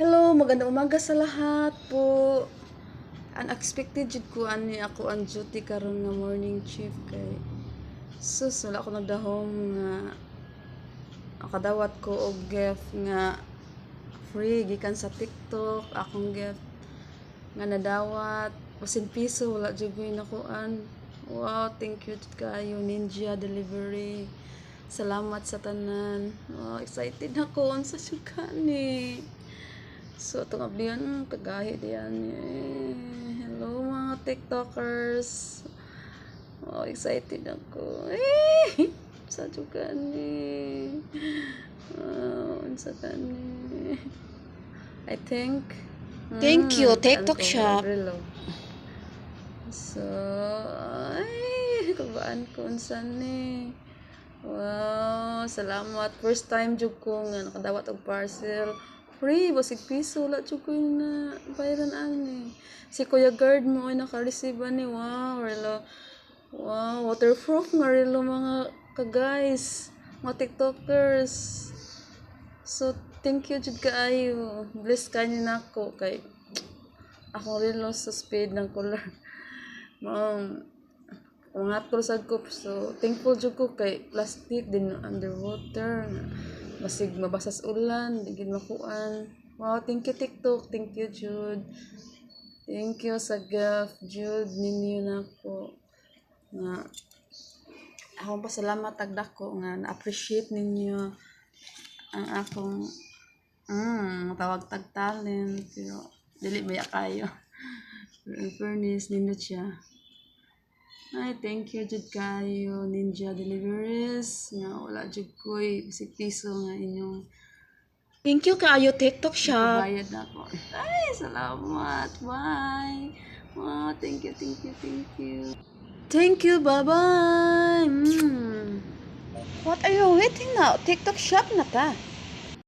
Hello, magandang umaga sa lahat po. Unexpected jud ko ani ako ang duty karon nga morning shift kay sus wala ako nagdahom nga akadawat ko og gift nga free gikan sa TikTok akong gift nga nadawat basin piso wala jud ko nakuan. Wow, thank you jud kayo Ninja Delivery. Salamat sa tanan. Wow, excited ako unsa jud kani. So, itong ablihan, kagahi diyan. Hello mga TikTokers. Oh, excited ako. Sa juga ni. Sa kani. I think. Thank you, TikTok shop. So, kabaan ko unsa ni. Wow, salamat. First time jud ko nga nakadawat og parcel. Free, basig piso, wala jud ko na bayaran ani. Si Kuya Guard mo ay naka-receive ani. Wow, relo. Wow, waterproof nga relo mga ka-guys, mga TikTokers. So, thank you jud kaayo. Bless kanyo nako kay ako relo sa speed ng color. Ma'am, umangat ko sa ko. So, thankful jud ko kay plastic din underwater. Basig mabasas ulan, di gid makuan. Wow, thank you TikTok, thank you Jude. Thank you sa gift Jude ninyo nako. Nga akong pasalamat tagdako nga na-appreciate ninyo ang akong tawag tag talent pero dili baya kayo. Pero in fairness nindot siya. Ay, thank you jud kayo Ninja Deliveries nga wala jud koy bisig piso nga inyong Thank you kaayo TikTok shop. bayad na ko. Ay, salamat. Bye. Wow, thank you, thank you, thank you. Thank you, bye-bye. What are you waiting now? TikTok shop na ta.